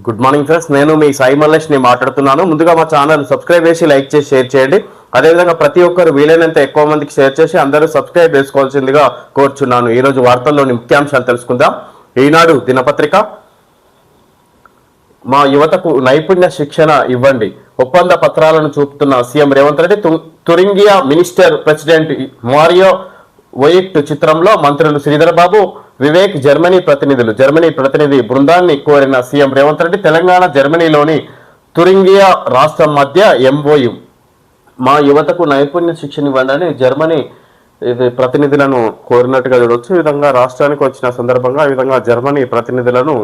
Good morning friends, నేను మీ సాయి మల్లేష్ ని మాట్లాడుతున్నాను. ముందుగా మా ఛానల్ సబ్స్క్రైబ్ చేసి లైక్ చేసి షేర్ చేయండి. అదేవిధంగా ప్రతి ఒక్కరు వీలైనంత ఎక్కువ మందికి షేర్ చేసి అందరూ సబ్స్క్రైబ్ చేసుకోవాల్సిందిగా కోరుచున్నాను. ఈ రోజు వార్తల్లోని ముఖ్యాంశాలు తెలుసుకుందాం. ఈనాడు దినపత్రిక, మా యువతకు నైపుణ్య శిక్షణ ఇవ్వండి, ఒప్పంద పత్రాలను చూపుతున్న CM Revanth Reddy. Thuringia minister president Mario Voigt చిత్రంలో మంత్రులు శ్రీధర్ బాబు, వివేక్ జర్మనీ ప్రతినిధి బృందాన్ని కోరిన సీఎం రేవంత్ రెడ్డి. తెలంగాణ జర్మనీలోని తురింగియా రాష్ట్రం మధ్య ఎంఓయు. మా యువతకు నైపుణ్య శిక్షణ ఇవ్వండి జర్మనీ ప్రతినిధులను కోరినట్టుగా చూడవచ్చు. ఈ విధంగా రాష్ట్రానికి వచ్చిన సందర్భంగా ఈ విధంగా జర్మనీ ప్రతినిధులను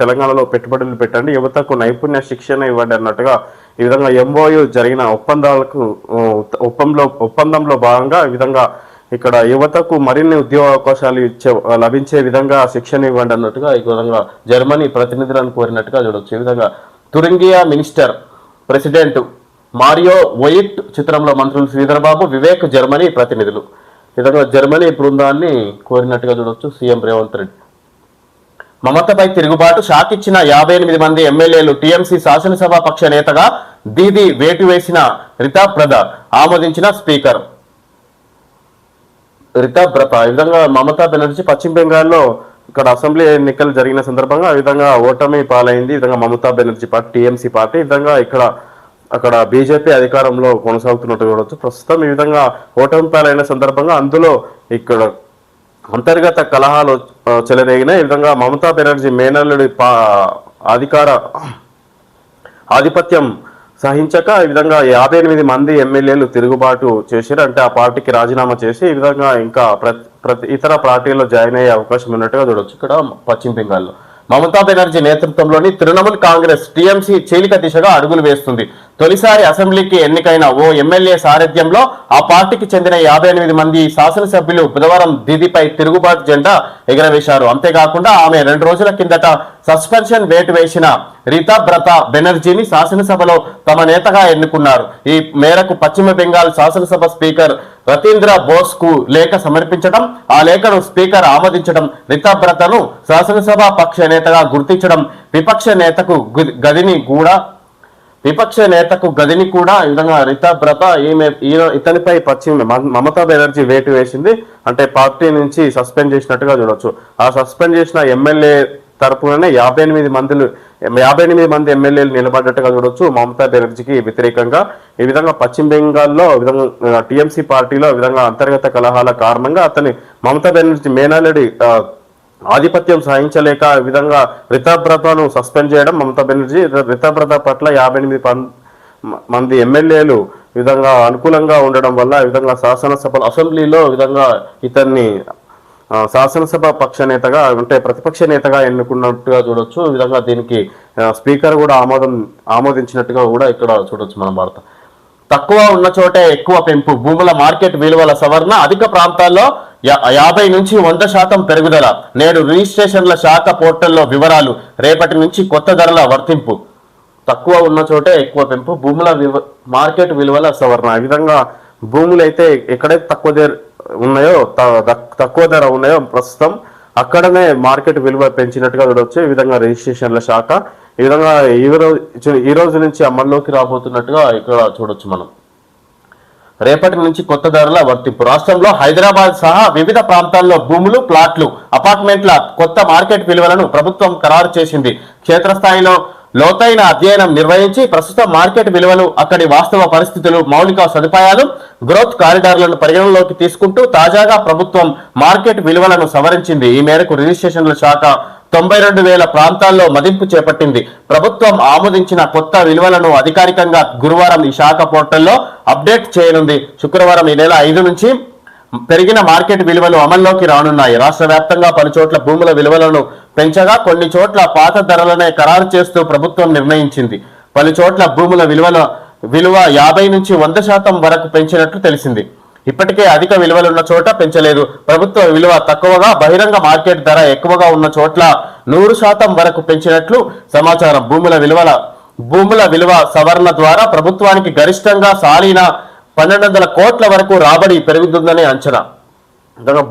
తెలంగాణలో పెట్టుబడులు పెట్టండి, యువతకు నైపుణ్య శిక్షణ ఇవ్వండి అన్నట్టుగా ఈ విధంగా ఎంఓయు జరిగిన ఒప్పందంలో భాగంగా ఈ విధంగా ఇక్కడ యువతకు మరిన్ని ఉద్యోగ అవకాశాలు లభించే విధంగా శిక్షణ ఇవ్వండి అన్నట్టుగా ఈ విధంగా జర్మనీ ప్రతినిధులను కోరినట్టుగా చూడవచ్చు. ఈ విధంగా తురింగియా మినిస్టర్ ప్రెసిడెంట్ మారియో వోయిట్ చిత్రంలో మంత్రులు శ్రీధర్ బాబు, వివేక్ జర్మనీ ప్రతినిధులు ఈ విధంగా జర్మనీ బృందాన్ని కోరినట్టుగా చూడవచ్చు సీఎం రేవంత్ రెడ్డి. మమతపై తిరుగుబాటు, షాక్ ఇచ్చిన 58 మంది ఎమ్మెల్యేలు. టీఎంసీ శాసనసభ పక్ష నేతగా దీది వేటు వేసిన రితాప్రద ఆమోదించిన స్పీకర్ రితాబ్రత. ఈ విధంగా మమతా బెనర్జీ పశ్చిమ బెంగాల్లో ఇక్కడ అసెంబ్లీ ఎన్నికలు జరిగిన సందర్భంగా ఈ విధంగా ఓటమి పాలైంది. ఈ విధంగా Mamata Banerjee party, TMC party. ఈ విధంగా అక్కడ బీజేపీ అధికారంలో కొనసాగుతున్నట్టు చూడవచ్చు. ప్రస్తుతం ఈ విధంగా ఓటమి పాలైన సందర్భంగా అందులో ఇక్కడ అంతర్గత కలహాలు చెలరేగినాయి. ఈ విధంగా మమతా బెనర్జీ మేనల్లుడి ఆధిపత్యం సహించక ఈ విధంగా 58 మంది ఎమ్మెల్యేలు తిరుగుబాటు చేశారు. అంటే ఆ పార్టీకి రాజీనామా చేసి ఈ విధంగా ఇంకా ఇతర పార్టీల్లో జాయిన్ అయ్యే అవకాశం ఉన్నట్టుగా చూడవచ్చు. ఇక్కడ పశ్చిమ బెంగాల్లో మమతా బెనర్జీ నేతృత్వంలోని తృణమూల్ కాంగ్రెస్ టీఎంసీ చీలిక దిశగా అడుగులు వేస్తుంది. తొలిసారి అసెంబ్లీకి ఎన్నికైన ఓ ఎమ్మెల్యే సారథ్యంలో ఆ పార్టీకి చెందిన 58 మంది శాసనసభ్యులు బుధవారం దీదీపై తిరుగుబాటు జెండా ఎగరవేశారు. అంతేకాకుండా ఆమె 2 రోజుల కిందట సస్పెన్షన్ వేటు వేసిన రితాబ్రత బెనర్జీని శాసనసభలో తమ నేతగా ఎన్నుకున్నారు. ఈ మేరకు పశ్చిమ బెంగాల్ శాసనసభ స్పీకర్ రతీంద్ర బోస్ కు లేఖ సమర్పించడం, ఆ లేఖను స్పీకర్ ఆమోదించడం, రితాబ్రతను శాసనసభ పక్ష నేతగా గుర్తించడం, విపక్ష నేతకు గదిని కూడా ఈ విధంగా రితాబ్రత ఇతనిపై మమతా బెనర్జీ వేటు వేసింది. అంటే పార్టీ నుంచి సస్పెండ్ చేసినట్టుగా చూడవచ్చు. ఆ సస్పెండ్ చేసిన ఎమ్మెల్యే తరపుననే 58 మంది ఎమ్మెల్యేలు నిలబడ్డట్టుగా చూడవచ్చు మమతా బెనర్జీకి వ్యతిరేకంగా. ఈ విధంగా పశ్చిమ బెంగాల్లో విధంగా టీఎంసీ పార్టీలో విధంగా అంతర్గత కలహాల కారణంగా మమతా బెనర్జీ మేనల్లుడి ఆధిపత్యం సాధించలేక ఈ విధంగా రితాబ్రతను సస్పెండ్ చేయడం. మమతా బెనర్జీ రితాబ్రత పట్ల 58 మంది ఎమ్మెల్యేలు ఈ విధంగా అనుకూలంగా ఉండడం వల్ల ఈ విధంగా అసెంబ్లీలో ఈ విధంగా ఇతన్ని శాసనసభ పక్ష నేతగా అంటే ప్రతిపక్ష నేతగా ఎన్నుకున్నట్టుగా చూడొచ్చు. ఈ విధంగా దీనికి స్పీకర్ కూడా ఆమోదించినట్టుగా కూడా ఇక్కడ చూడొచ్చు మనం వార్త. తక్కువ ఉన్న చోటే ఎక్కువ పెంపు, భూముల మార్కెట్ విలువల సవరణ, అధిక ప్రాంతాల్లో 50 నుంచి 100% పెరుగుదల. నేడు రిజిస్ట్రేషన్ల శాఖ పోర్టల్లో వివరాలు, రేపటి నుంచి కొత్త ధరల వర్తింపు. తక్కువ ఉన్న చోటే ఎక్కువ పెంపు, భూముల మార్కెట్ విలువల సవరణ. ఈ విధంగా భూములు అయితే ఎక్కడైతే తక్కువ ధర ఉన్నాయో ప్రస్తుతం అక్కడనే మార్కెట్ విలువ పెంచినట్టుగా చూడవచ్చు. ఈ విధంగా రిజిస్ట్రేషన్ల శాఖ ఈ విధంగా ఈ రోజు నుంచి అమల్లోకి రాబోతున్నట్టుగా ఇక్కడ చూడొచ్చు మనం. రేపటి నుంచి కొత్త ధరల వర్తింపు. రాష్ట్రంలో హైదరాబాద్ సహా వివిధ ప్రాంతాల్లో భూములు, ప్లాట్లు, అపార్ట్మెంట్ల కొత్త మార్కెట్ విలువలను ప్రభుత్వం ఖరారు చేసింది. క్షేత్రస్థాయిలో లోతైన అధ్యయనం నిర్వహించి ప్రస్తుత మార్కెట్ విలువలు, అక్కడి వాస్తవ పరిస్థితులు, మౌలిక సదుపాయాలు, గ్రోత్ కారిడార్లను పరిగణలోకి తీసుకుంటూ తాజాగా ప్రభుత్వం మార్కెట్ విలువలను సవరించింది. ఈ మేరకు రిజిస్ట్రేషన్ల శాఖ 92,000 ప్రాంతాల్లో మదింపు చేపట్టింది. ప్రభుత్వం ఆమోదించిన కొత్త విలువలను అధికారికంగా గురువారం ఈ శాఖ పోర్టల్లో అప్డేట్ చేయనుంది. శుక్రవారం ఈ నెల 5 నుంచి పెరిగిన మార్కెట్ విలువలు అమల్లోకి రానున్నాయి. రాష్ట్ర వ్యాప్తంగా పలు చోట్ల భూముల విలువలను పెంచగా కొన్ని చోట్ల పాత ధరలనే ఖరారు చేస్తూ ప్రభుత్వం నిర్ణయించింది. పలు చోట్ల భూముల విలువ 50 నుంచి 100% వరకు పెంచినట్లు తెలిసింది. ఇప్పటికే అధిక విలువలున్న చోట పెంచలేదు. ప్రభుత్వ విలువ తక్కువగా, బహిరంగ మార్కెట్ ధర ఎక్కువగా ఉన్న చోట్ల 100% వరకు పెంచినట్లు సమాచారం. భూముల విలువ సవరణ ద్వారా ప్రభుత్వానికి గరిష్టంగా సాలీన 1,200 కోట్ల వరకు రాబడి పెరుగుతుందని అంచనా. విధంగా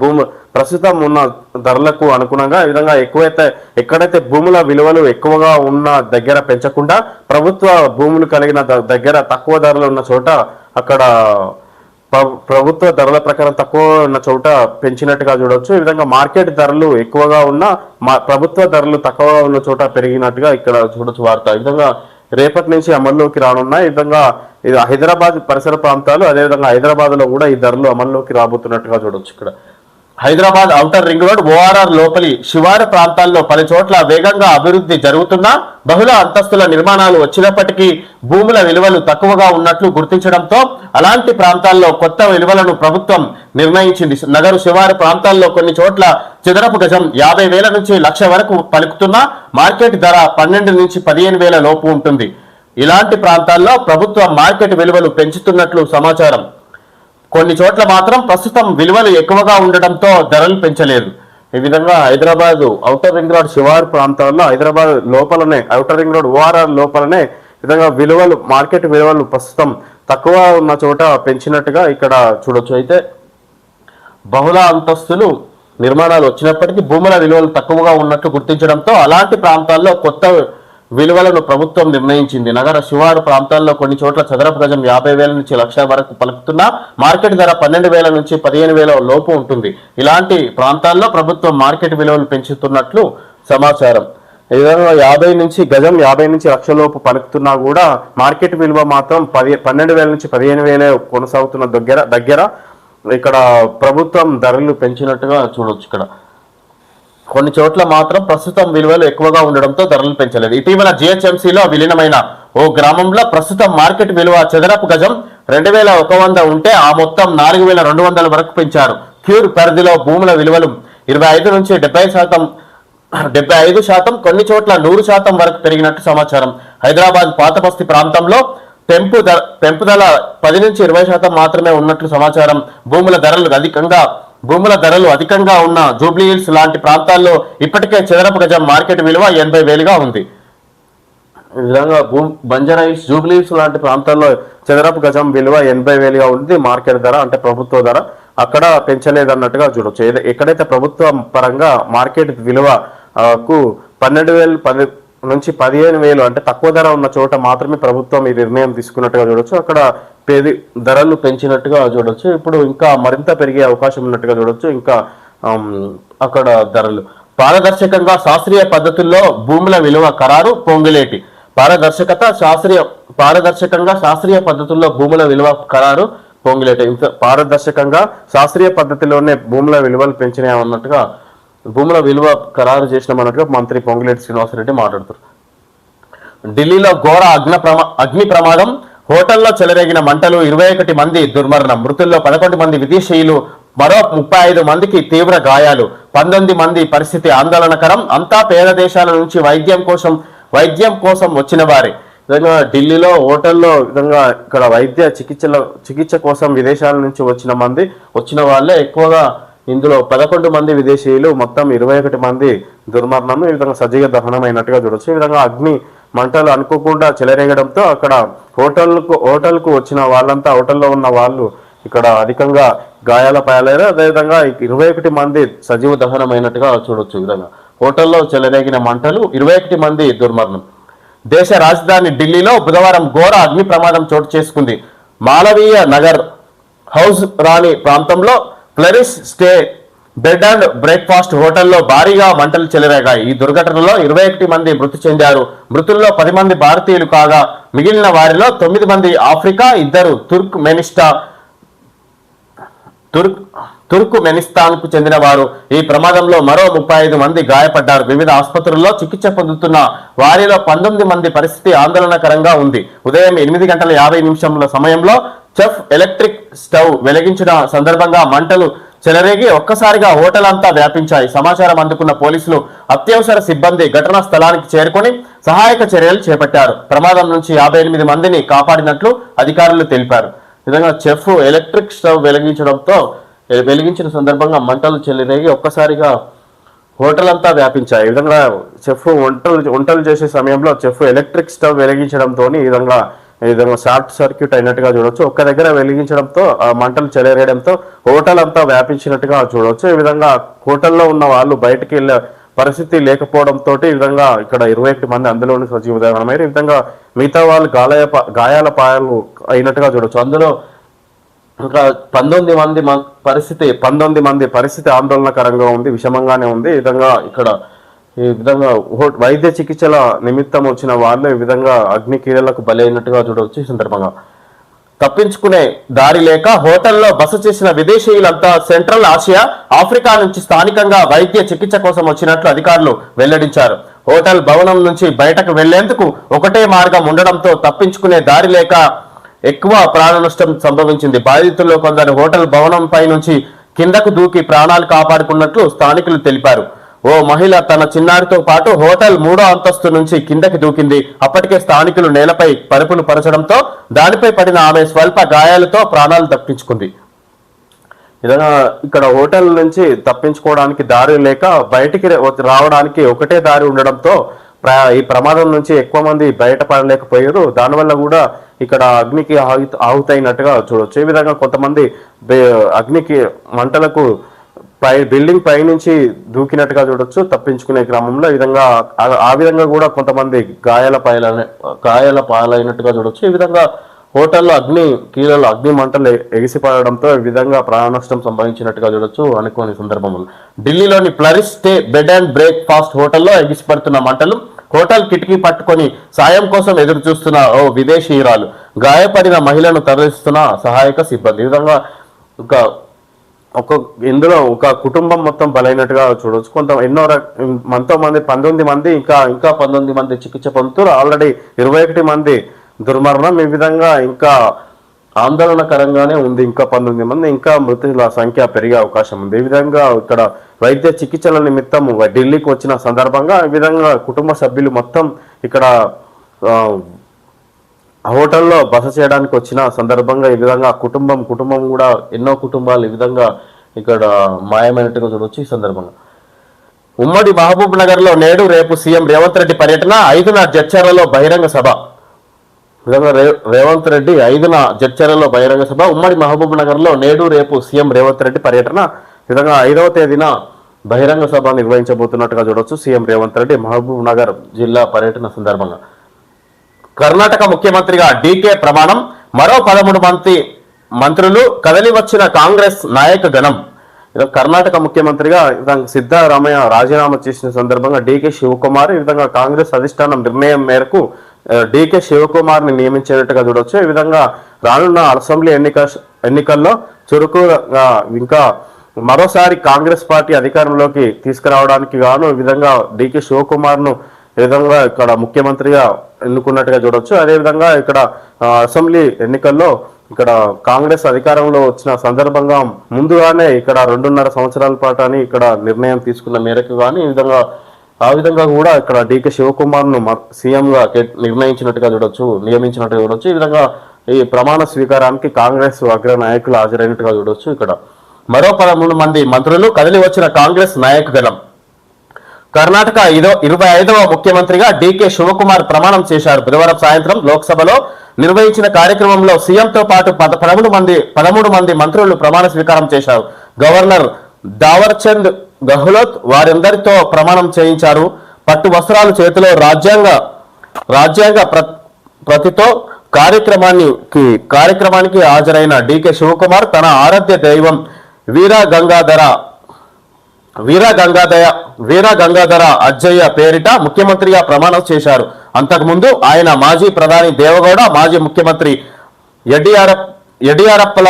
ప్రస్తుతం ఉన్న ధరలకు అనుగుణంగా ఈ విధంగా ఎక్కడైతే భూముల విలువలు ఎక్కువగా ఉన్న దగ్గర పెంచకుండా ప్రభుత్వ భూములు కలిగిన దగ్గర తక్కువ ధరలు ఉన్న చోట అక్కడ ప్రభుత్వ ధరల ప్రకారం తక్కువ ఉన్న చోట పెంచినట్టుగా చూడవచ్చు. ఈ విధంగా మార్కెట్ ధరలు ఎక్కువగా ఉన్న ప్రభుత్వ ధరలు తక్కువగా ఉన్న చోట పెరిగినట్టుగా ఇక్కడ చూడొచ్చు వార్త. ఈ విధంగా రేపటి నుంచి అమల్లోకి రానున్నాయి. ఈ విధంగా ఇది హైదరాబాద్ పరిసర ప్రాంతాలు, అదేవిధంగా హైదరాబాద్ లో కూడా ఈ ధరలు అమల్లోకి రాబోతున్నట్టుగా చూడొచ్చు. ఇక్కడ Hyderabad outer ring road, ORR లోపలి శివారు ప్రాంతాల్లో పలు చోట్ల వేగంగా అభివృద్ధి జరుగుతున్నా బహుళ అంతస్తుల నిర్మాణాలు వచ్చినప్పటికీ భూముల విలువలు తక్కువగా ఉన్నట్లు గుర్తించడంతో అలాంటి ప్రాంతాల్లో కొత్త విలువలను ప్రభుత్వం నిర్ణయించింది. నగరు శివారు ప్రాంతాల్లో కొన్ని చోట్ల చదరపు గజం 50,000 నుంచి 1,00,000 వరకు పలుకుతున్నా మార్కెట్ ధర 12 నుంచి 15,000 లోపు ఉంటుంది. ఇలాంటి ప్రాంతాల్లో ప్రభుత్వం మార్కెట్ విలువలు పెంచుతున్నట్లు సమాచారం. కొన్ని చోట్ల మాత్రం ప్రస్తుతం విలువలు ఎక్కువగా ఉండడంతో ధరలు పెంచలేదు. ఈ విధంగా హైదరాబాద్ ఔటర్ రింగ్ రోడ్ శివారు ప్రాంతాల్లో, హైదరాబాద్ లోపలనే ఔటర్ రింగ్ రోడ్ ఓఆర్ఆర్ లోపలనే విధంగా మార్కెట్ విలువలు ప్రస్తుతం తక్కువ ఉన్న చోట పెంచినట్టుగా ఇక్కడ చూడొచ్చు. అయితే బహుళ అంతస్తులు నిర్మాణాలు వచ్చినప్పటికీ భూముల విలువలు తక్కువగా ఉన్నట్లు గుర్తించడంతో అలాంటి ప్రాంతాల్లో కొత్త విలువలను ప్రభుత్వం నిర్ణయించింది. నగర శివారు ప్రాంతాల్లో కొన్ని చోట్ల చదరపు గజం 50,000 నుంచి 1,00,000 వరకు పలుకుతున్నా మార్కెట్ ధర 12,000 నుంచి 15,000 లోపు ఉంటుంది. ఇలాంటి ప్రాంతాల్లో ప్రభుత్వం మార్కెట్ విలువలు పెంచుతున్నట్లు సమాచారం. ఈ విధంగా 50 నుంచి 1,00,000 లోపు పలుకుతున్నా కూడా మార్కెట్ విలువ మాత్రం 12,000 నుంచి 15,000 కొనసాగుతున్న దగ్గర ఇక్కడ ప్రభుత్వం ధరలు పెంచినట్టుగా చూడొచ్చు. ఇక్కడ కొన్ని చోట్ల మాత్రం ప్రస్తుతం విలువలు ఎక్కువగా ఉండడంతో ధరలు పెంచలేదు. ఇటీవల జిహెచ్ఎంసీలో విలీనమైన ఓ గ్రామంలో ప్రస్తుతం మార్కెట్ విలువ చదరపు గజం 2,100 ఉంటే ఆ మొత్తం 4,200 వరకు పెంచారు. క్యూర్ పరిధిలో భూముల విలువలు 25 నుంచి 75%, కొన్ని చోట్ల 100% వరకు పెరిగినట్టు సమాచారం. హైదరాబాద్ పాతబస్తీ ప్రాంతంలో పెంపుదల 10 నుంచి 20% మాత్రమే ఉన్నట్లు సమాచారం. భూముల ధరలు అధికంగా ఉన్న జూబ్లీ హిల్స్ లాంటి ప్రాంతాల్లో ఇప్పటికే చదరపు గజం మార్కెట్ విలువ 80,000గా ఉంది. ఈ విధంగా బంజారా హిల్స్, జూబ్లీ హిల్స్ లాంటి ప్రాంతాల్లో చదరపు గజం విలువ 80,000గా ఉంది మార్కెట్ ధర, అంటే ప్రభుత్వ ధర. అక్కడ పెంచలేదన్నట్టుగా చూడొచ్చు. ఎక్కడైతే ప్రభుత్వం పరంగా మార్కెట్ విలువకు 12,000 నుంచి 15,000 అంటే తక్కువ ధర ఉన్న చోట మాత్రమే ప్రభుత్వం ఈ నిర్ణయం తీసుకున్నట్టుగా చూడొచ్చు. అక్కడ ధరలు పెంచినట్టుగా చూడొచ్చు. ఇప్పుడు ఇంకా మరింత పెరిగే అవకాశం ఉన్నట్టుగా చూడొచ్చు. ఇంకా అక్కడ ధరలు పారదర్శకంగా శాస్త్రీయ పద్ధతుల్లో భూముల విలువ ఖరారు పొంగులేటి. పారదర్శకంగా శాస్త్రీయ పద్ధతుల్లో భూముల విలువ ఖరారు పొంగులేటి. పారదర్శకంగా శాస్త్రీయ పద్ధతిలోనే భూముల విలువలు పెంచినాయన్నట్టుగా భూముల విలువ ఖరారు చేసినామన్నట్టుగా మంత్రి పొంగులేటి శ్రీనివాసరెడ్డి మాట్లాడుతారు. ఢిల్లీలో ఘోర అగ్ని ప్రమాదం, హోటల్లో చెలరేగిన మంటలు, 21 మంది దుర్మరణం. మృతుల్లో 11 మంది విదేశీయులు, మరో 35 మందికి తీవ్ర గాయాలు, 19 మంది పరిస్థితి ఆందోళనకరం. అంతా పేద దేశాల నుంచి వైద్యం కోసం వచ్చిన వారే. విధంగా ఢిల్లీలో హోటల్లో విధంగా ఇక్కడ చికిత్స కోసం విదేశాల నుంచి వచ్చిన వాళ్ళే ఎక్కువగా. ఇందులో 11 మంది విదేశీయులు, మొత్తం 21 మంది దుర్మరణం. ఈ విధంగా సజీవ దహనమైనట్టుగా చూడొచ్చు. ఈ విధంగా అగ్ని మంటలు అనుకోకుండా చెలరేగడంతో అక్కడ హోటల్కు వచ్చిన వాళ్ళంతా, హోటల్లో ఉన్న వాళ్ళు ఇక్కడ అధికంగా గాయాల పాలయ్యారు. అదేవిధంగా 21 మంది సజీవ దహనమైనట్టుగా చూడొచ్చు. ఈ విధంగా హోటల్లో చెలరేగిన మంటలు, 21 మంది దుర్మరణం. దేశ రాజధాని ఢిల్లీలో బుధవారం ఘోర అగ్ని ప్రమాదం చోటు చేసుకుంది. మాలవీయ నగర్ హౌస్ రాణి ప్రాంతంలో flourish stay bed and breakfast హోటల్లో భారీగా మంటలు చెలరేగాయి. ఈ దుర్ఘటనలో 21 మంది మృతి చెందారు. మృతుల్లో 10 మంది భారతీయులు కాగా మిగిలిన వారిలో 9 మంది ఆఫ్రికా, 2 తుర్క్మెనిస్తాన్ కు చెందిన వారు. ఈ ప్రమాదంలో మరో 35 మంది గాయపడ్డారు. వివిధ ఆసుపత్రుల్లో చికిత్స పొందుతున్న వారిలో 19 మంది పరిస్థితి ఆందోళనకరంగా ఉంది. ఉదయం 8:50 సమయంలో చెఫ్ ఎలక్ట్రిక్ స్టవ్ వెలిగించిన సందర్భంగా మంటలు చెలరేగి ఒక్కసారిగా హోటల్ అంతా వ్యాపించాయి. సమాచారం అందుకున్న పోలీసులు, అత్యవసర సిబ్బంది ఘటనా స్థలానికి చేరుకొని సహాయక చర్యలు చేపట్టారు. ప్రమాదం నుంచి 58 మందిని కాపాడినట్లు అధికారులు తెలిపారు. విధంగా చెఫ్ ఎలక్ట్రిక్ స్టవ్ వెలిగించిన సందర్భంగా మంటలు చెలరేగి ఒక్కసారిగా హోటల్ అంతా వ్యాపించాయి. ఈ విధంగా చెఫ్ వంటలు చేసే సమయంలో చెఫ్ ఎలక్ట్రిక్ స్టవ్ వెలిగించడంతో ఈ విధంగా ఈ విధంగా షార్ట్ సర్క్యూట్ అయినట్టుగా చూడవచ్చు. ఒక్క దగ్గర వెలిగించడంతో ఆ మంటలు చెలరేయడంతో హోటల్ అంతా వ్యాపించినట్టుగా చూడవచ్చు. ఈ విధంగా హోటల్లో ఉన్న వాళ్ళు బయటికి వెళ్ళే పరిస్థితి లేకపోవడంతో ఈ విధంగా ఇక్కడ 21 మంది అందులోని సజీవ దహనమయ్యారు. ఈ విధంగా మిగతా వాళ్ళు గాయాల పాయాలు అయినట్టుగా చూడవచ్చు. అందులో ఇంకా 19 మంది పరిస్థితి ఆందోళనకరంగా ఉంది, విషమంగానే ఉంది. ఈ విధంగా వైద్య చికిత్సల నిమిత్తం వచ్చిన వాళ్ళు ఈ విధంగా అగ్ని కీలలకు బలైనట్టుగా చూడవచ్చు. ఈ సందర్భంగా తప్పించుకునే దారి లేక హోటల్లో బస చేసిన విదేశీయులంతా సెంట్రల్ ఆసియా, ఆఫ్రికా నుంచి స్థానికంగా వైద్య చికిత్స కోసం వచ్చినట్లు అధికారులు వెల్లడించారు. హోటల్ భవనం నుంచి బయటకు వెళ్లేందుకు ఒకటే మార్గం ఉండడంతో తప్పించుకునే దారి లేక ఎక్కువ ప్రాణ నష్టం సంభవించింది. బాధితుల్లో కొందరు హోటల్ భవనం పై నుంచి కిందకు దూకి ప్రాణాలు కాపాడుకున్నట్లు స్థానికులు తెలిపారు. ఓ మహిళ తన చిన్నారితో పాటు హోటల్ 3వ అంతస్తు నుంచి కిందకి దూకింది. అప్పటికే స్థానికులు నేలపై పరుపులు పరచడంతో దానిపై పడిన ఆమె స్వల్ప గాయాలతో ప్రాణాలు దక్కించుకుంది. ఇక్కడ హోటల్ నుంచి తప్పించుకోవడానికి దారి లేక బయటికి రావడానికి ఒకటే దారి ఉండడంతో ఈ ప్రమాదం నుంచి ఎక్కువ మంది బయటపడలేకపోయారు. దానివల్ల కూడా ఇక్కడ అగ్నికి ఆహుతైనట్టుగా చూడవచ్చు. ఈ విధంగా కొంతమంది అగ్నికి మంటలకు బిల్డింగ్ పై నుంచి దూకినట్టుగా చూడొచ్చు తప్పించుకునే క్రమంలో. ఆ విధంగా కూడా కొంతమంది గాయాల పాలైనట్టుగా చూడొచ్చు. ఈ విధంగా హోటల్లో అగ్ని మంటలు ఎగిసిపడడంతో ఈ విధంగా ప్రాణ నష్టం సంభవించినట్టుగా చూడొచ్చు అనుకోని సందర్భంలో. ఢిల్లీలోని flourish stay bed and breakfast హోటల్లో ఎగిసిపడుతున్న మంటలు, హోటల్ కిటికీ పట్టుకొని సాయం కోసం ఎదురు చూస్తున్న ఓ విదేశీయురాలు, గాయపడిన మహిళను తరలిస్తున్న సహాయక సిబ్బంది. ఈ విధంగా ఇందులో ఒక కుటుంబం మొత్తం బలైనట్టుగా చూడవచ్చు. 19 మంది ఇంకా 19 మంది చికిత్స పొందుతారు. ఆల్రెడీ 21 మంది దుర్మరణం. ఈ విధంగా ఇంకా ఆందోళనకరంగానే ఉంది. ఇంకా 19 మంది ఇంకా మృతుల సంఖ్య పెరిగే అవకాశం ఉంది. ఈ విధంగా ఇక్కడ వైద్య చికిత్సల నిమిత్తం ఢిల్లీకి వచ్చిన సందర్భంగా ఈ విధంగా కుటుంబ సభ్యులు మొత్తం ఇక్కడ హోటల్లో బస చేయడానికి వచ్చిన సందర్భంగా ఈ విధంగా కుటుంబం కూడా ఎన్నో కుటుంబాలు ఈ విధంగా ఇక్కడ మాయమైనట్టుగా చూడవచ్చు. ఈ సందర్భంగా ఉమ్మడి మహబూబ్ నగర్ లో నేడు రేపు సీఎం రేవంత్ రెడ్డి పర్యటన, 5న జడ్చర్లలో బహిరంగ సభ. విధంగా రేవంత్ రెడ్డి 5న జడ్చర్లలో బహిరంగ సభ. ఉమ్మడి మహబూబ్ నగర్ లో నేడు రేపు సీఎం రేవంత్ రెడ్డి పర్యటన. విధంగా 5వ తేదీన బహిరంగ సభ నిర్వహించబోతున్నట్టుగా చూడవచ్చు. సీఎం రేవంత్ రెడ్డి మహబూబ్ నగర్ జిల్లా పర్యటన సందర్భంగా కర్ణాటక ముఖ్యమంత్రిగా డీకే ప్రమాణం, మరో 13 మంత్రులు, కదలి వచ్చిన కాంగ్రెస్ నాయక గణం. కర్ణాటక ముఖ్యమంత్రిగా సిద్ధరామయ్య రాజీనామా చేసిన సందర్భంగా డీకే శివకుమార్ ఈ విధంగా కాంగ్రెస్ అధిష్టానం నిర్ణయం మేరకు డీకే శివకుమార్ ని నియమించినట్టుగా చూడవచ్చు. ఈ విధంగా రానున్న అసెంబ్లీ ఎన్నికల్లో చురుకుగా ఇంకా మరోసారి కాంగ్రెస్ పార్టీ అధికారంలోకి తీసుకురావడానికి గాను ఈ విధంగా డీకే శివకుమార్ ను ఈ విధంగా ఇక్కడ ముఖ్యమంత్రిగా ఎన్నుకున్నట్టుగా చూడవచ్చు. అదేవిధంగా ఇక్కడ అసెంబ్లీ ఎన్నికల్లో ఇక్కడ కాంగ్రెస్ అధికారంలో వచ్చిన సందర్భంగా ముందుగానే ఇక్కడ 2.5 సంవత్సరాల పాటు అని ఇక్కడ నిర్ణయం తీసుకున్న మేరకు కానీ ఆ విధంగా కూడా ఇక్కడ డీకే శివకుమార్ ను సీఎం గా నియమించినట్టుగా చూడొచ్చు. ఈ విధంగా ఈ ప్రమాణ స్వీకారానికి కాంగ్రెస్ అగ్ర నాయకులు హాజరైనట్టుగా చూడొచ్చు. ఇక్కడ మరో 13 మంది మంత్రులు, కదిలి వచ్చిన కాంగ్రెస్ నాయక గణం. కర్ణాటక 25వ ముఖ్యమంత్రిగా డీకే శివకుమార్ ప్రమాణం చేశారు. బుధవారం సాయంత్రం లోక్సభలో నిర్వహించిన కార్యక్రమంలో సీఎంతో పాటు 13 మంది మంత్రులు ప్రమాణ స్వీకారం చేశారు. గవర్నర్ దావర్చంద్ గెహ్లోట్ వారందరితో ప్రమాణం చేయించారు. పట్టు వస్త్రాలు చేతిలో రాజ్యాంగ ప్రతితో కార్యక్రమానికి హాజరైన డీకే శివకుమార్ తన ఆరాధ్య దైవం వీర గంగాధర అజ్జయ్య పేరిట ముఖ్యమంత్రిగా ప్రమాణం చేశారు. అంతకుముందు ఆయన మాజీ ప్రధాని దేవగౌడ, మాజీ ముఖ్యమంత్రి యడియూరప్పల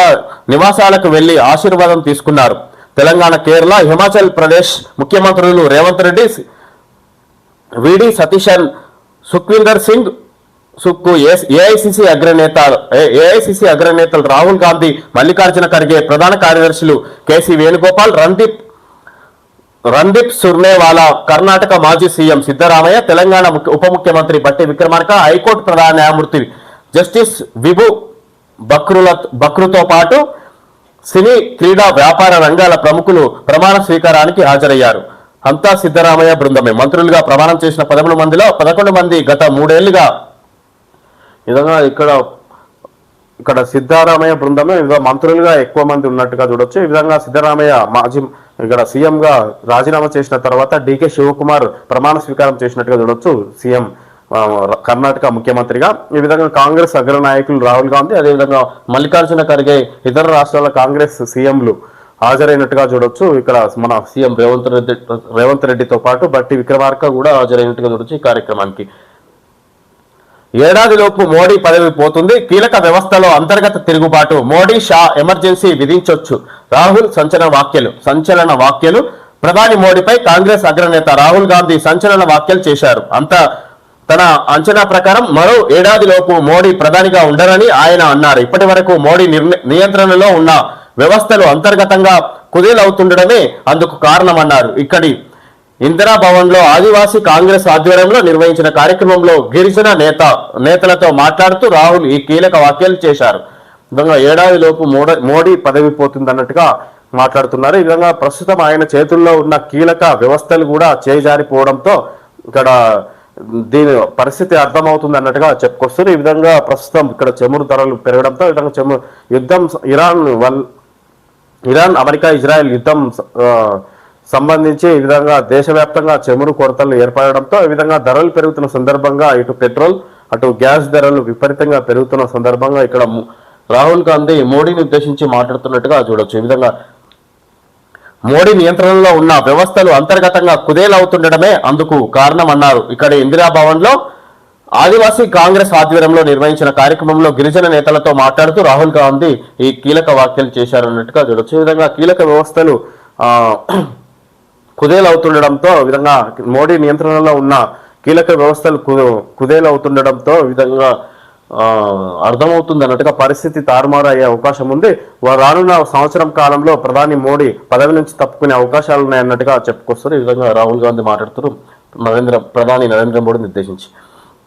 నివాసాలకు వెళ్లి ఆశీర్వాదం తీసుకున్నారు. తెలంగాణ, కేరళ, హిమాచల్ ప్రదేశ్ ముఖ్యమంత్రులు రేవంత్ రెడ్డి, విడి సతీశన్, సుఖ్వీందర్ సింగ్ సుక్కు, ఏఐసిసి అగ్రనేతలు రాహుల్ గాంధీ, మల్లికార్జున ఖర్గే, ప్రధాన కార్యదర్శులు కేసీ వేణుగోపాల్, రణ్దీప్ సుర్నేవాలా, కర్ణాటక మాజీ సీఎం సిద్ధరామయ్య, తెలంగాణ ఉప ముఖ్యమంత్రి బట్టి విక్రమార్క, హైకోర్టు ప్రధాన న్యాయమూర్తి జస్టిస్ విభు బక్రుతో పాటు సినీ, క్రీడా, వ్యాపార రంగాల ప్రముఖులు ప్రమాణ స్వీకారానికి హాజరయ్యారు. అంతా సిద్ధరామయ్య బృందమే. మంత్రులుగా ప్రమాణం చేసిన 13 మందిలో 11 మంది గత 3 ఏళ్లుగా ఈ విధంగా ఇక్కడ సిద్ధరామయ్య బృందమే మంత్రులుగా ఎక్కువ మంది ఉన్నట్టుగా చూడొచ్చు. ఈ విధంగా సిద్ధరామయ్య మాజీ ఇక్కడ సీఎం గా రాజీనామా చేసిన తర్వాత డికే శివకుమార్ ప్రమాణ స్వీకారం చేసినట్టుగా చూడొచ్చు సీఎం కర్ణాటక ముఖ్యమంత్రిగా. ఈ విధంగా కాంగ్రెస్ అగ్రనాయకులు రాహుల్ గాంధీ, అదేవిధంగా మల్లికార్జున ఖర్గే, ఇతర రాష్ట్రాల కాంగ్రెస్ సీఎంలు హాజరైనట్టుగా చూడొచ్చు. ఇక్కడ మన సీఎం రేవంత్ రెడ్డితో పాటు బట్టి విక్రమార్క కూడా హాజరైనట్టుగా చూడొచ్చు ఈ కార్యక్రమానికి. ఏడాదిలోపు మోడీ పదవి పోతుంది, కీలక వ్యవస్థలో అంతర్గత తిరుగుబాటు, మోడీ షా ఎమర్జెన్సీ విధించొచ్చు, రాహుల్ సంచలన వ్యాఖ్యలు. ప్రధాని మోడీపై కాంగ్రెస్ అగ్రనేత రాహుల్ గాంధీ సంచలన వ్యాఖ్యలు చేశారు. తన అంచనా ప్రకారం మరో ఏడాదిలోపు మోడీ ప్రధానిగా ఉండరని ఆయన అన్నారు. ఇప్పటి వరకు మోడీ నియంత్రణలో ఉన్న వ్యవస్థలు అంతర్గతంగా కుదేలవుతుండడమే అందుకు కారణమన్నారు. ఇక్కడి ఇందిరా భవన్ లో ఆదివాసీ కాంగ్రెస్ ఆధ్వర్యంలో నిర్వహించిన కార్యక్రమంలో గిరిజన నేతలతో మాట్లాడుతూ రాహుల్ ఈ కీలక వ్యాఖ్యలు చేశారు. విధంగా ఏడాదిలోపు మోడీ పదవి పోతుంది అన్నట్టుగా మాట్లాడుతున్నారు. ఈ విధంగా ప్రస్తుతం ఆయన చేతుల్లో ఉన్న కీలక వ్యవస్థలు కూడా చేజారిపోవడంతో ఇక్కడ దీని పరిస్థితి అర్థమవుతుంది అన్నట్టుగా చెప్పుకొస్తారు. ఈ విధంగా ప్రస్తుతం ఇక్కడ చమురు ధరలు పెరగడంతో ఈ విధంగా యుద్ధం ఇరాన్ అమెరికా ఇజ్రాయెల్ యుద్ధం సంబంధించి ఈ విధంగా దేశవ్యాప్తంగా చమురు కొరతలు ఏర్పడడంతో ఈ విధంగా ధరలు పెరుగుతున్న సందర్భంగా ఇటు పెట్రోల్ అటు గ్యాస్ ధరలు విపరీతంగా పెరుగుతున్న సందర్భంగా ఇక్కడ రాహుల్ గాంధీ మోడీని ఉద్దేశించి మాట్లాడుతున్నట్టుగా చూడొచ్చు. ఈ విధంగా మోడీ నియంత్రణలో ఉన్న వ్యవస్థలు అంతర్గతంగా కుదేలవుతుండడమే అందుకు కారణమన్నారు. ఇక్కడ ఇందిరా భవన్ లో ఆదివాసీ కాంగ్రెస్ ఆధ్వర్యంలో నిర్వహించిన కార్యక్రమంలో గిరిజన నేతలతో మాట్లాడుతూ రాహుల్ గాంధీ ఈ కీలక వ్యాఖ్యలు చేశారన్నట్టుగా చూడొచ్చు. ఈ విధంగా కీలక వ్యవస్థలు కుదేలవుతుండడంతో ఈ విధంగా మోడీ నియంత్రణలో ఉన్న కీలక వ్యవస్థలు కుదేలవుతుండడంతో ఈ విధంగా అర్థమవుతుంది అన్నట్టుగా పరిస్థితి తారుమారు అయ్యే అవకాశం ఉంది. రానున్న సంవత్సరం కాలంలో ప్రధాని మోడీ పదవి నుంచి తప్పుకునే అవకాశాలు ఉన్నాయన్నట్టుగా చెప్పుకొస్తారు. ఈ విధంగా రాహుల్ గాంధీ మాట్లాడుతూ ప్రధాని నరేంద్ర మోడీని నిర్దేశించి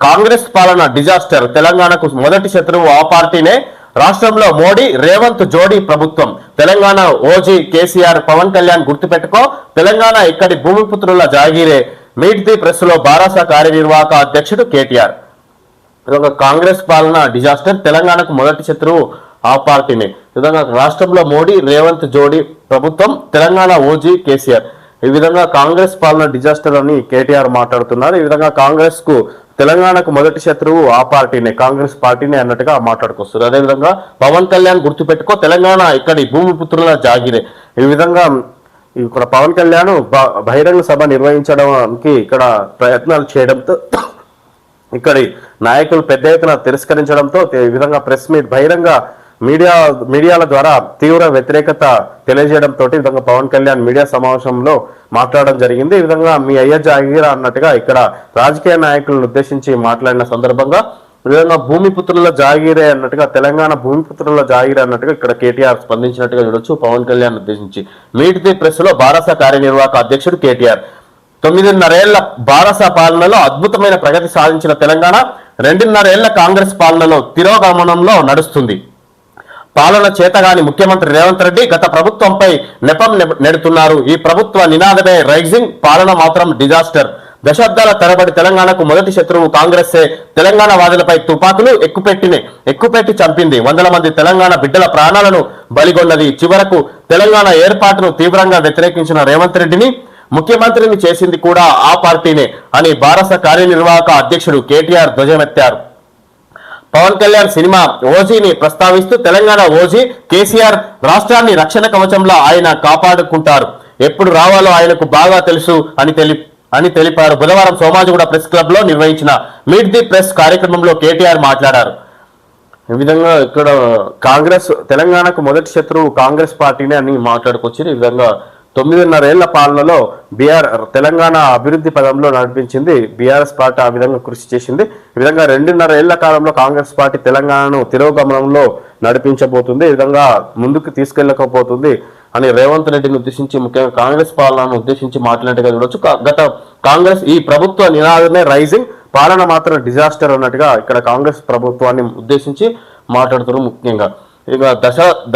కాంగ్రెస్ పాలన డిజాస్టర్, తెలంగాణకు మొదటి శత్రువు ఆ పార్టీనే, రాష్ట్రంలో మోడీ రేవంత్ జోడీ ప్రభుత్వం, తెలంగాణ ఓజీ కేసీఆర్ పవన్ కళ్యాణ్ గుర్తుపెట్టుకో, తెలంగాణ ఇక్కడి భూమిపుత్రుల జాగీరే, మీట్ ది ప్రెస్ లో బారాస కార్యనిర్వాహక అధ్యక్షుడు కేటీఆర్. కాంగ్రెస్ పాలన డిజాస్టర్, తెలంగాణకు మొదటి శత్రువు ఆ పార్టీనే. విధంగా రాష్ట్రంలో మోడీ రేవంత్ జోడీ ప్రభుత్వం, తెలంగాణ ఓజీ కేసీఆర్. ఈ విధంగా కాంగ్రెస్ పాలన డిజాస్టర్ అని కేటీఆర్ మాట్లాడుతున్నారు. ఈ విధంగా కాంగ్రెస్ కు తెలంగాణకు మొదటి శత్రువు ఆ పార్టీనే, కాంగ్రెస్ పార్టీనే అన్నట్టుగా మాట్లాడుకొస్తారు. అదేవిధంగా పవన్ కళ్యాణ్ గుర్తుపెట్టుకో, తెలంగాణ ఇక్కడి భూమిపుత్రుల జాగిరే. ఈ విధంగా ఇక్కడ పవన్ కళ్యాణ్ బహిరంగ సభ నిర్వహించడానికి ఇక్కడ ప్రయత్నాలు చేయడంతో ఇక్కడి నాయకులు పెద్ద ఎత్తున తిరస్కరించడంతో ఈ విధంగా ప్రెస్ మీట్ బహిరంగ మీడియాల ద్వారా తీవ్ర వ్యతిరేకత తెలియజేయడంతో ఈ విధంగా పవన్ కళ్యాణ్ మీడియా సమావేశంలో మాట్లాడడం జరిగింది. ఈ విధంగా మీ అయ్య జాగీరా అన్నట్టుగా ఇక్కడ రాజకీయ నాయకులను ఉద్దేశించి మాట్లాడిన సందర్భంగా ఈ విధంగా భూమిపుత్రుల జాగీరే అన్నట్టుగా, తెలంగాణ భూమిపుత్రుల జాగీరే అన్నట్టుగా ఇక్కడ కేటీఆర్ స్పందించినట్టుగా చూడొచ్చు. పవన్ కళ్యాణ్ ఉద్దేశించి మీట్ ది ప్రెస్ లో బారాస కార్యనిర్వాహక అధ్యక్షుడు కేటీఆర్. 9.5 ఏళ్ల బారాస పాలనలో అద్భుతమైన ప్రగతి సాధించిన తెలంగాణ 2.5 ఏళ్ల కాంగ్రెస్ పాలనలో తిరోగమనంలో నడుస్తుంది. పాలన చేతగాని ముఖ్యమంత్రి రేవంత్ రెడ్డి గత ప్రభుత్వంపై నెపం నెడుతున్నారు. ఈ ప్రభుత్వ నినాదమే రైజింగ్, పాలన మాత్రం డిజాస్టర్. దశాబ్దాల తరబడి తెలంగాణకు మొదటి శత్రువు కాంగ్రెస్సే. తెలంగాణ వాదులపై తుపాకులు ఎక్కుపెట్టి చంపింది. వందల మంది తెలంగాణ బిడ్డల ప్రాణాలను బలిగొన్నది. చివరకు తెలంగాణ ఏర్పాటును తీవ్రంగా వ్యతిరేకించిన రేవంత్ రెడ్డిని ముఖ్యమంత్రిని చేసింది కూడా ఆ పార్టీనే అని బారాస కార్యనిర్వాహక అధ్యక్షుడు కేటీఆర్ ధ్వజమెత్తారు. పవన్ కళ్యాణ్ సినిమా ఓజీని ప్రస్తావిస్తూ తెలంగాణ ఓజీ కేసీఆర్ రాష్ట్రాన్ని రక్షణ కవచంలో ఆయన కాపాడుకుంటారు. ఎప్పుడు రావాలో ఆయనకు బాగా తెలుసు అని తెలిపారు. బుధవారం సోమాజిగూడ ప్రెస్ క్లబ్ లో నిర్వహించిన మీట్ ది ప్రెస్ కార్యక్రమంలో కేటీఆర్ మాట్లాడారు. ఈ విధంగా ఇక్కడ తెలంగాణకు మొదటి శత్రువు కాంగ్రెస్ పార్టీనే అని మాట్లాడుకొచ్చి ఈ విధంగా 9.5 ఏళ్ల పాలనలో తెలంగాణ అభివృద్ధి పదంలో నడిపించింది బీఆర్ఎస్ పార్టీ, ఆ విధంగా కృషి చేసింది. ఈ విధంగా 2.5 ఏళ్ల కాలంలో కాంగ్రెస్ పార్టీ తెలంగాణను తిరోగమనంలో నడిపించబోతుంది, ఈ విధంగా ముందుకు తీసుకెళ్లకపోతుంది అని రేవంత్ రెడ్డిని ఉద్దేశించి, ముఖ్యంగా కాంగ్రెస్ పాలనను ఉద్దేశించి మాట్లాడినట్టుగా చూడొచ్చు. గత కాంగ్రెస్ ఈ ప్రభుత్వ నినాదమే రైజింగ్, పాలన మాత్రం డిజాస్టర్ అన్నట్టుగా ఇక్కడ కాంగ్రెస్ ప్రభుత్వాన్ని ఉద్దేశించి మాట్లాడుతున్నారు. ముఖ్యంగా ఇక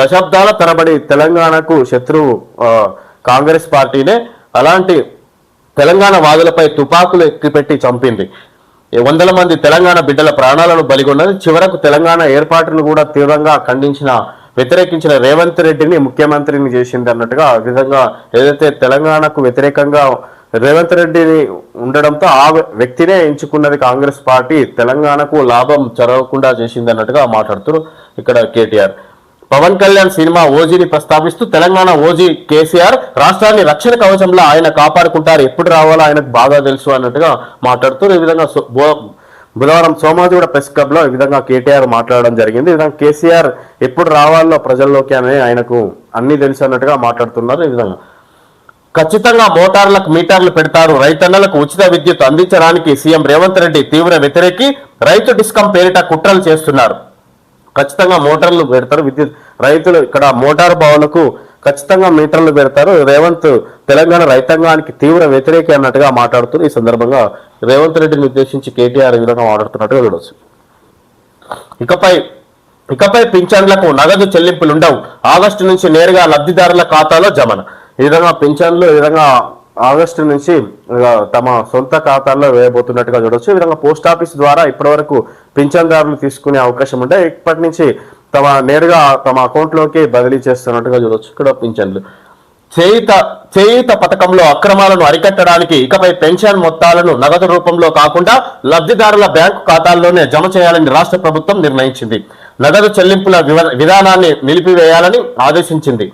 దశాబ్దాల తరబడి తెలంగాణకు శత్రువు కాంగ్రెస్ పార్టీనే, అలాంటి తెలంగాణ వాదులపై తుపాకులు ఎక్కుపెట్టి చంపింది. వందల మంది తెలంగాణ బిడ్డల ప్రాణాలను బలిగొన్నది. చివరకు తెలంగాణ ఏర్పాటును కూడా తీవ్రంగా వ్యతిరేకించిన రేవంత్ రెడ్డిని ముఖ్యమంత్రిని చేసింది అన్నట్టుగా ఆ విధంగా ఏదైతే తెలంగాణకు వ్యతిరేకంగా రేవంత్ రెడ్డిని ఉండడంతో ఆ వ్యక్తినే ఎంచుకున్నది కాంగ్రెస్ పార్టీ, తెలంగాణకు లాభం జరగకుండా చేసింది అన్నట్టుగా మాట్లాడుతూ ఇక్కడ కేటీఆర్. పవన్ కళ్యాణ్ సినిమా ఓజీని ప్రస్తావిస్తూ తెలంగాణ ఓజీ కేసీఆర్, రాష్ట్రాన్ని రక్షణ కవచంలో ఆయన కాపాడుకుంటారు, ఎప్పుడు రావాలో ఆయనకు బాగా తెలుసు అన్నట్టుగా మాట్లాడుతూ ఈ విధంగా బుధవారం సోమాజిగూడ ప్రెస్ క్లబ్ లో ఈ విధంగా కేటీఆర్ మాట్లాడడం జరిగింది. ఈ విధంగా కేసీఆర్ ఎప్పుడు రావాలో ప్రజల్లోకి అని ఆయనకు అన్ని తెలుసు అన్నట్టుగా మాట్లాడుతున్నారు. ఈ విధంగా ఖచ్చితంగా మోటార్లకు మీటర్లు పెడతారు, రైతన్నలకు ఉచిత విద్యుత్ అందించడానికి సీఎం రేవంత్ రెడ్డి తీవ్ర వ్యతిరేకి, రైతు డిస్కం పేరిట కుట్రలు చేస్తున్నారు. ఖచ్చితంగా మోటార్లు పెడతారు, విద్యుత్ రైతులు ఇక్కడ మోటార్ బావులకు ఖచ్చితంగా మీటర్లు పెడతారు. రేవంత్ తెలంగాణ రైతాంగానికి తీవ్ర వ్యతిరేకి అన్నట్టుగా మాట్లాడుతూ ఈ సందర్భంగా రేవంత్ రెడ్డిని ఉద్దేశించి కేటీఆర్ ఈ విధంగా మాట్లాడుతున్నట్టుగా చూడవచ్చు. ఇకపై పింఛన్లకు నగదు చెల్లింపులు ఉండవు, ఆగస్టు నుంచి నేరుగా లబ్ధిదారుల ఖాతాలో జమన. ఈ విధంగా పింఛన్లు ఈ విధంగా ఆగస్టు నుంచి తమ సొంత ఖాతాల్లో వేయబోతున్నట్టుగా చూడవచ్చు. ఈ విధంగా పోస్ట్ ఆఫీస్ ద్వారా ఇప్పటివరకు పింఛన్దారులు తీసుకునే అవకాశం ఉంటే ఇప్పటి నుంచి నేరుగా తమ అకౌంట్లోకి బదిలీ చేస్తున్నట్టుగా చూడవచ్చు. ఇక్కడ పింఛన్లు చేయూత పథకంలో అక్రమాలను అరికట్టడానికి ఇకపై పెన్షన్ మొత్తాలను నగదు రూపంలో కాకుండా లబ్ధిదారుల బ్యాంకు ఖాతాల్లోనే జమ చేయాలని రాష్ట్ర ప్రభుత్వం నిర్ణయించింది. నగదు చెల్లింపుల విధానాన్ని నిలిపివేయాలని ఆదేశించింది.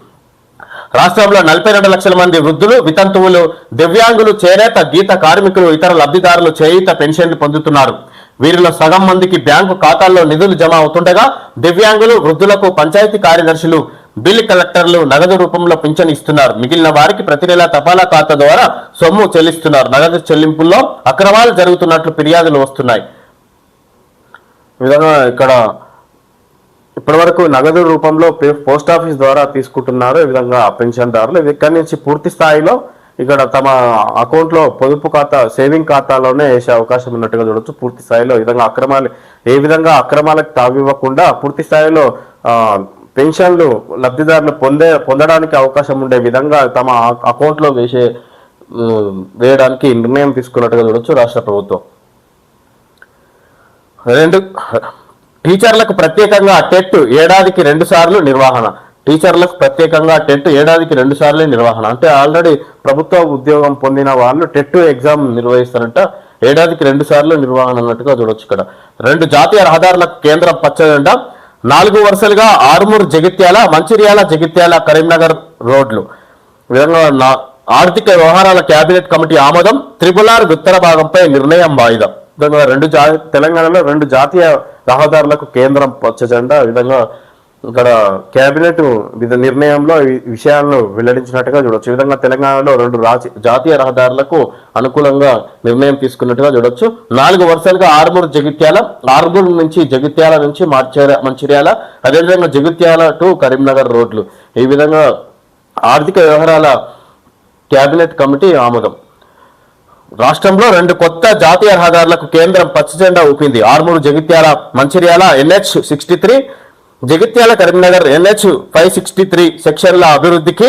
రాష్ట్రంలో 42 లక్షల మంది వృద్ధులు, వితంతువులు, దివ్యాంగులు, చేనేత, గీత కార్మికులు, ఇతర లబ్ధిదారులు చేయూత పెన్షన్లు పొందుతున్నారు. వీరిలో సగం మందికి బ్యాంకు ఖాతాల్లో నిధులు జమ అవుతుండగా దివ్యాంగులు, వృద్ధులకు పంచాయతీ కార్యదర్శులు, బిల్ కలెక్టర్లు నగదు రూపంలో పింఛన్ ఇస్తున్నారు. మిగిలిన వారికి ప్రతి నెల తపాలా ఖాతా ద్వారా సొమ్ము చెల్లిస్తున్నారు. నగదు చెల్లింపుల్లో అక్రమాలు జరుగుతున్నట్లు ఫిర్యాదులు వస్తున్నాయి. ఈ విధంగా ఇక్కడ ఇప్పటివరకు నగదు రూపంలో పోస్ట్ ఆఫీస్ ద్వారా తీసుకుంటున్నారు ఈ విధంగా పెన్షన్దారులు. ఇక్కడి నుంచి పూర్తి స్థాయిలో ఇక్కడ తమ అకౌంట్లో పొదుపు ఖాతా, సేవింగ్ ఖాతాలోనే వేసే అవకాశం ఉన్నట్టుగా చూడొచ్చు. పూర్తి స్థాయిలో ఈ విధంగా అక్రమాలకు తావివ్వకుండా పూర్తి స్థాయిలో పెన్షన్లు లబ్ధిదారులు పొందడానికి అవకాశం ఉండే విధంగా తమ అకౌంట్లో వేయడానికి నిర్ణయం తీసుకున్నట్టుగా చూడొచ్చు రాష్ట్ర ప్రభుత్వం. టీచర్లకు ప్రత్యేకంగా టెట్ ఏడాదికి 2 సార్లు నిర్వహణ. టీచర్లకు ప్రత్యేకంగా టెట్ ఏడాదికి 2 సార్లు నిర్వహణ అంటే ఆల్రెడీ ప్రభుత్వ ఉద్యోగం పొందిన వాళ్ళు టెట్ ఎగ్జామ్ నిర్వహిస్తారంట. ఏడాదికి 2 సార్లు నిర్వహణ అన్నట్టుగా చూడొచ్చు. ఇక్కడ 2 జాతీయ రహదారులకు కేంద్రం పచ్చజెండా. 4 వరుసలుగా ఆర్మూర్ జగిత్యాల, మంచిర్యాల జగిత్యాల కరీంనగర్ రోడ్లు. విధంగా ఆర్థిక వ్యవహారాల కేబినెట్ కమిటీ ఆమోదం. త్రిపుల్ ఆర్ ఉత్తర భాగంపై నిర్ణయం వాయిదా. తెలంగాణలో 2 జాతీయ రహదారులకు కేంద్రం పచ్చజెండా. ఈ విధంగా ఇక్కడ కేబినెట్ నిర్ణయంలో ఈ విషయాలను వెల్లడించినట్టుగా చూడొచ్చు. ఈ విధంగా తెలంగాణలో 2 జాతీయ రహదారులకు అనుకూలంగా నిర్ణయం తీసుకున్నట్టుగా చూడొచ్చు. 4 వరుసలుగా ఆర్మూర్ జగిత్యాల, ఆర్మూర్ నుంచి జగిత్యాల నుంచి మంచిర్యాల, అదేవిధంగా జగిత్యాల టు కరీంనగర్ రోడ్లు. ఈ విధంగా ఆర్థిక వ్యవహారాల కేబినెట్ కమిటీ ఆమోదం. రాష్ట్రంలో 2 కొత్త జాతీయ రహదారులకు కేంద్రం పచ్చజెండా ఊపింది. ఆర్మూరు జగిత్యాల మంచిర్యాల NH63, జగిత్యాల కరీంనగర్ NH563 సెక్షన్ల అభివృద్ధికి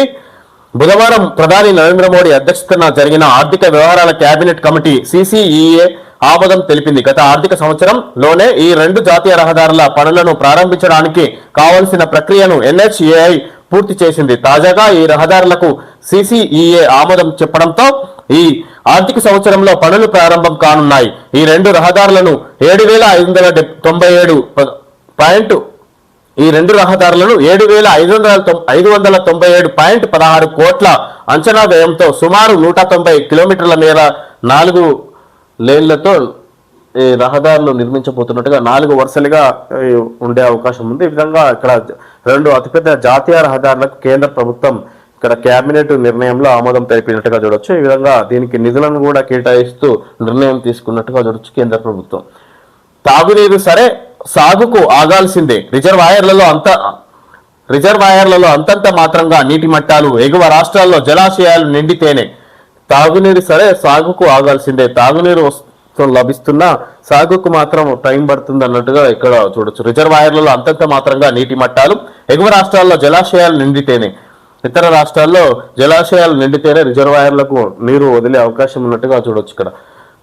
బుధవారం ప్రధాని నరేంద్ర మోడీ అధ్యక్షతన జరిగిన ఆర్థిక వ్యవహారాల కేబినెట్ కమిటీ CCEA ఆమోదం తెలిపింది. గత ఆర్థిక సంవత్సరంలోనే ఈ 2 జాతీయ రహదారుల పనులను ప్రారంభించడానికి కావలసిన ప్రక్రియను NHAI పూర్తి చేసింది. తాజాగా ఈ రహదారులకు CCEA ఆమోదం చెప్పడంతో ఈ ఆర్థిక సంవత్సరంలో పనులు ప్రారంభం కానున్నాయి. ఈ 2 రహదారులను 7,597.16 కోట్ల అంచనా వ్యయంతో సుమారు 190 కిలోమీటర్ల మేర 4 లేన్లతో ఈ రహదారులు నిర్మించబోతున్నట్టుగా 4 వరుసలుగా ఉండే అవకాశం ఉంది. ఈ విధంగా ఇక్కడ 2 అతిపెద్ద జాతీయ రహదారులకు కేంద్ర ప్రభుత్వం ఇక్కడ కేబినెట్ నిర్ణయంలో ఆమోదం తెలిపినట్టుగా చూడొచ్చు. ఈ విధంగా దీనికి నిధులను కూడా కేటాయిస్తూ నిర్ణయం తీసుకున్నట్టుగా చూడొచ్చు కేంద్ర ప్రభుత్వం. తాగునీరు సరే, సాగుకు ఆగాల్సిందే. రిజర్వాయర్లలో అంతంత మాత్రంగా నీటి మట్టాలు, ఎగువ రాష్ట్రాల్లో జలాశయాలు నిండితేనే తాగునీరు సరే, సాగుకు ఆగాల్సిందే. తాగునీరు లభిస్తున్నా సాగుకు మాత్రం టైం పడుతుంది అన్నట్టుగా ఇక్కడ చూడొచ్చు. రిజర్వాయర్లలో అంతంత మాత్రంగా నీటి మట్టాలు, ఎగువ రాష్ట్రాల్లో జలాశయాలు నిండితేనే, ఇతర రాష్ట్రాల్లో జలాశయాలు నిండితేనే రిజర్వాయర్లకు నీరు వదిలే అవకాశం ఉన్నట్టుగా చూడొచ్చు. ఇక్కడ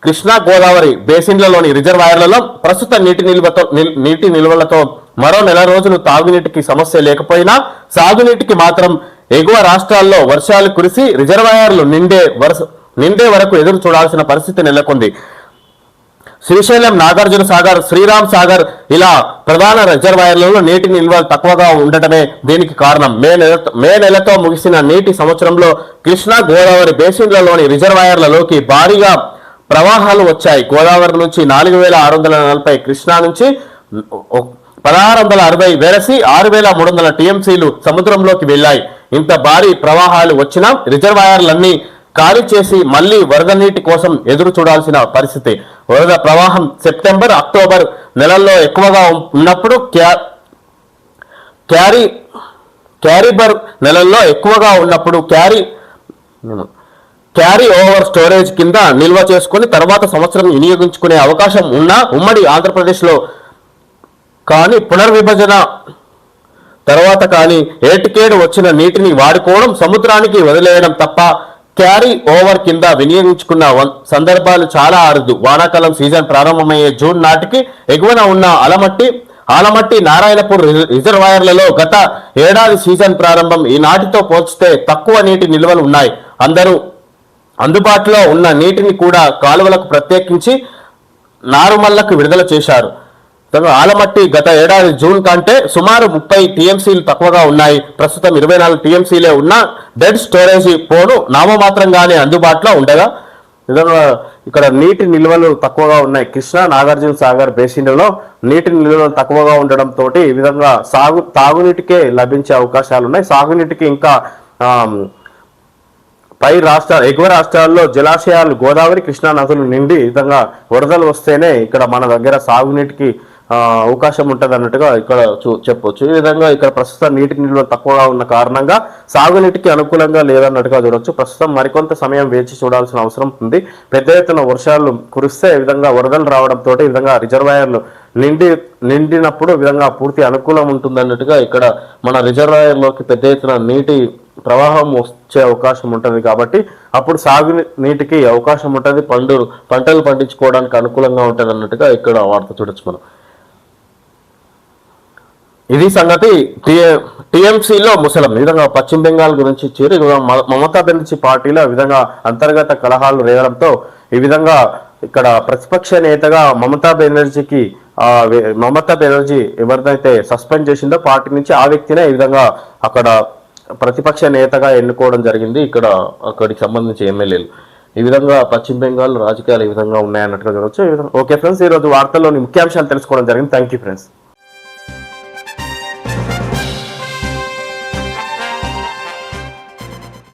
కృష్ణా గోదావరి బేసిన్లలోని రిజర్వాయర్లలో ప్రస్తుత నీటి నిల్వలతో మరో నెల రోజులు తాగునీటికి సమస్య లేకపోయినా సాగునీటికి మాత్రం ఎగువ రాష్ట్రాల్లో వర్షాలు కురిసి రిజర్వాయర్లు నిండే వరకు ఎదురు చూడాల్సిన పరిస్థితి నెలకొంది. శ్రీశైలం, నాగార్జున సాగర్, శ్రీరామ్ సాగర్ ఇలా ప్రధాన రిజర్వాయర్లలో నీటి నిల్వలు తక్కువగా ఉండటమే దీనికి కారణం. మే నెలతో ముగిసిన నీటి సంవత్సరంలో కృష్ణా గోదావరి బేసిన్లలోని రిజర్వాయర్లలోకి భారీగా ప్రవాహాలు వచ్చాయి. గోదావరి నుంచి 4640, కృష్ణా నుంచి 1660 వెరసి 6300 టీఎంసీలు సముద్రంలోకి వెళ్లాయి. ఇంత భారీ ప్రవాహాలు వచ్చినా రిజర్వాయర్లన్నీ ఖాళీ చేసి మళ్లీ వరద నీటి కోసం ఎదురు చూడాల్సిన పరిస్థితి. వరద ప్రవాహం సెప్టెంబర్, అక్టోబర్ నెలల్లో ఎక్కువగా ఉన్నప్పుడు క్యారీబర్ నెలల్లో ఎక్కువగా ఉన్నప్పుడు క్యారీ ఓవర్ స్టోరేజ్ కింద నిల్వ చేసుకుని తర్వాత సంవత్సరం వినియోగించుకునే అవకాశం ఉన్న ఉమ్మడి ఆంధ్రప్రదేశ్లో కానీ పునర్విభజన తర్వాత కానీ ఏటికేడు వచ్చిన నీటిని వాడుకోవడం, సముద్రానికి వదిలేయడం తప్ప క్యారీ ఓవర్ కింద వినియోగించుకున్న సందర్భాలు చాలా అరుదు. వానాకాలం సీజన్ ప్రారంభమయ్యే జూన్ నాటికి ఎగువన ఉన్న ఆలమట్టి నారాయణపూర్ రిజర్వాయర్లలో గత ఏడాది సీజన్ ప్రారంభం ఈనాటితో పోల్చితే తక్కువ నీటి నిల్వలు ఉన్నాయి. అందుబాటులో ఉన్న నీటిని కూడా కాలువలకు ప్రత్యేకించి నారుమల్లకు విడుదల చేశారు. ఆలమట్టి గత ఏడాది జూన్ కంటే సుమారు 30 టీఎంసీలు తక్కువగా ఉన్నాయి. ప్రస్తుతం 24 టీఎంసీలే ఉన్న డెడ్ స్టోరేజీ పోను నామమాత్రంగానే అందుబాటులో ఉండగా విధంగా ఇక్కడ నీటి నిల్వలు తక్కువగా ఉన్నాయి. కృష్ణా, నాగార్జున సాగర్ బేసిన్లలో నీటి నిల్వలు తక్కువగా ఉండడంతో ఈ విధంగా తాగునీటికే లభించే అవకాశాలు ఉన్నాయి. సాగునీటికి ఇంకా ఎగువ రాష్ట్రాల్లో జలాశయాలు గోదావరి, కృష్ణా నదులు నిండి విధంగా వరదలు వస్తేనే ఇక్కడ మన దగ్గర సాగునీటికి అవకాశం ఉంటుంది అన్నట్టుగా ఇక్కడ చెప్పొచ్చు. ఈ విధంగా ఇక్కడ ప్రస్తుతం నీటి నిల్వ తక్కువగా ఉన్న కారణంగా సాగునీటికి అనుకూలంగా లేదన్నట్టుగా చూడొచ్చు. ప్రస్తుతం మరికొంత సమయం వేచి చూడాల్సిన అవసరం ఉంది. పెద్ద ఎత్తున వర్షాలు కురిస్తే ఈ విధంగా వరదలు రావడంతో ఈ విధంగా రిజర్వాయర్లు నిండినప్పుడు ఈ విధంగా పూర్తి అనుకూలం ఉంటుంది అన్నట్టుగా ఇక్కడ మన రిజర్వాయర్లోకి పెద్ద ఎత్తున నీటి ప్రవాహం వచ్చే అవకాశం ఉంటుంది. కాబట్టి అప్పుడు సాగునీటికి అవకాశం ఉంటుంది, పంటలు పండించుకోవడానికి అనుకూలంగా ఉంటుంది అన్నట్టుగా ఇక్కడ వార్త చూడొచ్చు మనం. ఇది సంగతి. టీఎంసీలో ముసలం ఈ విధంగా పశ్చిమ బెంగాల్ గురించి చేరి మమతా బెనర్జీ పార్టీలో ఈ విధంగా అంతర్గత కలహాలు రేగడంతో ఈ విధంగా ఇక్కడ ప్రతిపక్ష నేతగా మమతా బెనర్జీ ఎవరినైతే సస్పెండ్ చేసిందో పార్టీ నుంచి ఆ వ్యక్తినే ఈ విధంగా అక్కడ ప్రతిపక్ష నేతగా ఎన్నుకోవడం జరిగింది. అక్కడికి సంబంధించి ఎమ్మెల్యేలు ఈ విధంగా పశ్చిమ బెంగాల్ రాజకీయాలు ఈ విధంగా ఉన్నాయన్నట్టుగా చూడవచ్చు. ఓకే ఫ్రెండ్స్, ఈ రోజు వార్తల్లోని ముఖ్యాంశాలు తెలుసుకోవడం జరిగింది. Thank you friends.